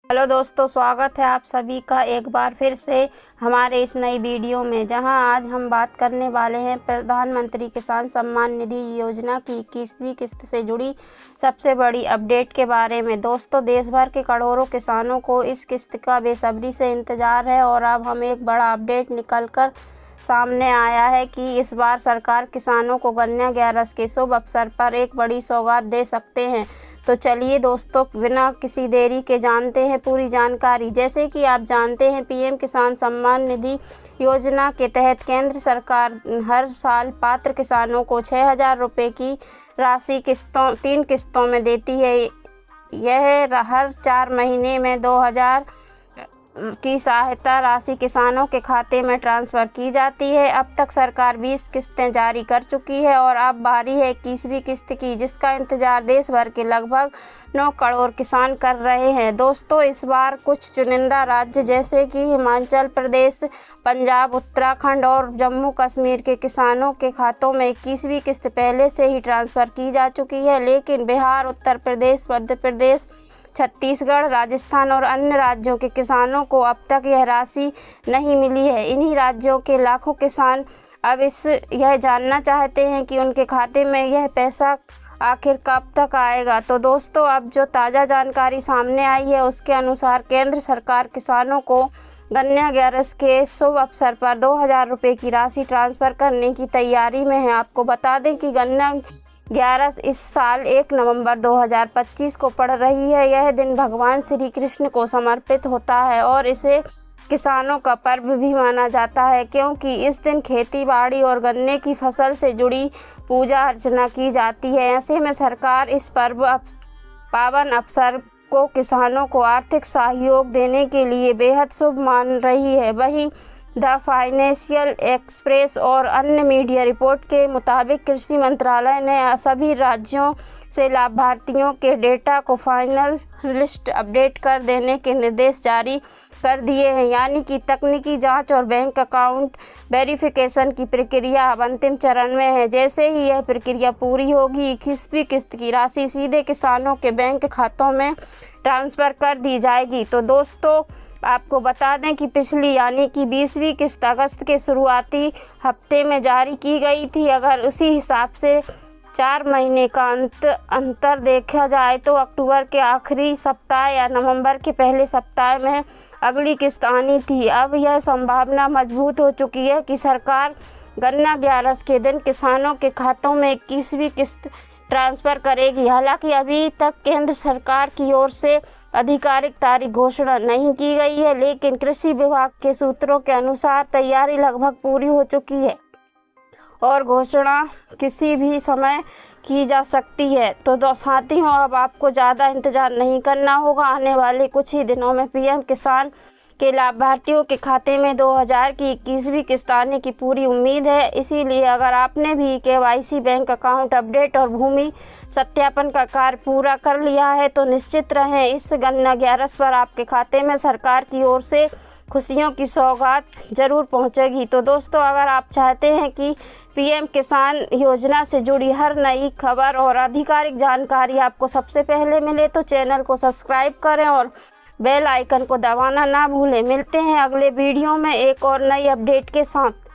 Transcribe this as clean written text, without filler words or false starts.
Hello दोस्तों, स्वागत है आप सभी का एक बार फिर से हमारे इस नई वीडियो में, जहां आज हम बात करने वाले हैं प्रधानमंत्री किसान सम्मान निधि योजना की 21वीं किस्त से जुड़ी सबसे बड़ी अपडेट के बारे में। दोस्तों, देश भर के करोड़ों किसानों को इस किस्त का बेसब्री से इंतजार है और अब हम एक बड़ा अपडेट निकलकर सामने आया है कि इस बार सरकार किसानों को गन्ना ग्यारस के शुभ अवसर पर एक बड़ी सौगात दे सकते हैं। तो चलिए दोस्तों, बिना किसी देरी के जानते हैं पूरी जानकारी। जैसे कि आप जानते हैं, पीएम किसान सम्मान निधि योजना के तहत केंद्र सरकार हर साल पात्र किसानों को 6,000 रुपये की राशि 3 किस्तों में देती है। यह हर 4 महीने में 2,000 की सहायता राशि किसानों के खाते में ट्रांसफ़र की जाती है। अब तक सरकार 20 किस्तें जारी कर चुकी है और अब बारी है 21वीं किस्त की, जिसका इंतजार देश भर के लगभग 9 करोड़ किसान कर रहे हैं। दोस्तों, इस बार कुछ चुनिंदा राज्य जैसे कि हिमाचल प्रदेश, पंजाब, उत्तराखंड और जम्मू कश्मीर के किसानों के खातों में 21वीं किस्त पहले से ही ट्रांसफ़र की जा चुकी है, लेकिन बिहार, उत्तर प्रदेश, मध्य प्रदेश, छत्तीसगढ़, राजस्थान और अन्य राज्यों के किसानों को अब तक यह राशि नहीं मिली है। इन्हीं राज्यों के लाखों किसान अब यह जानना चाहते हैं कि उनके खाते में यह पैसा आखिर कब तक आएगा। तो दोस्तों, अब जो ताज़ा जानकारी सामने आई है उसके अनुसार केंद्र सरकार किसानों को गन्ना ग्यारस के शुभ अवसर पर 2,000 रुपये की राशि ट्रांसफ़र करने की तैयारी में है। आपको बता दें कि गन्ना ग्यारस इस साल 1 नवंबर 2025 को पड़ रही है। यह दिन भगवान श्री कृष्ण को समर्पित होता है और इसे किसानों का पर्व भी माना जाता है, क्योंकि इस दिन खेती बाड़ी और गन्ने की फसल से जुड़ी पूजा अर्चना की जाती है। ऐसे में सरकार इस पावन अवसर को किसानों को आर्थिक सहयोग देने के लिए बेहद शुभ मान रही है। वहीं द फाइनेंशियल एक्सप्रेस और अन्य मीडिया रिपोर्ट के मुताबिक कृषि मंत्रालय ने सभी राज्यों से लाभार्थियों के डेटा को फाइनल लिस्ट अपडेट कर देने के निर्देश जारी कर दिए हैं, यानी कि तकनीकी जांच और बैंक अकाउंट वेरिफिकेशन की प्रक्रिया अब अंतिम चरण में है। जैसे ही यह प्रक्रिया पूरी होगी, 21वीं किस्त की राशि सीधे किसानों के बैंक खातों में ट्रांसफ़र कर दी जाएगी। तो दोस्तों, आपको बता दें कि पिछली यानी कि 20वीं किस्त अगस्त के शुरुआती हफ्ते में जारी की गई थी। अगर उसी हिसाब से 4 महीने का अंतर देखा जाए तो अक्टूबर के आखिरी सप्ताह या नवंबर के पहले सप्ताह में अगली किस्त आनी थी। अब यह संभावना मजबूत हो चुकी है कि सरकार गन्ना ग्यारस के दिन किसानों के खातों में 21वीं किस्त ट्रांसफ़र करेगी। हालांकि अभी तक केंद्र सरकार की ओर से आधिकारिक तारीख घोषणा नहीं की गई है, लेकिन कृषि विभाग के सूत्रों के अनुसार तैयारी लगभग पूरी हो चुकी है और घोषणा किसी भी समय की जा सकती है। तो साथियों, अब आपको ज़्यादा इंतज़ार नहीं करना होगा। आने वाले कुछ ही दिनों में पीएम किसान के लाभार्थियों के खाते में 2,000 की 21वीं किस्त आने की पूरी उम्मीद है। इसीलिए अगर आपने भी केवाईसी, बैंक अकाउंट अपडेट और भूमि सत्यापन का कार्य पूरा कर लिया है तो निश्चित रहें, इस गन्ना ग्यारस पर आपके खाते में सरकार की ओर से खुशियों की सौगात जरूर पहुंचेगी। तो दोस्तों, अगर आप चाहते हैं कि पीएम किसान योजना से जुड़ी हर नई खबर और आधिकारिक जानकारी आपको सबसे पहले मिले तो चैनल को सब्सक्राइब करें और बेल आइकन को दबाना ना भूलें। मिलते हैं अगले वीडियो में एक और नई अपडेट के साथ।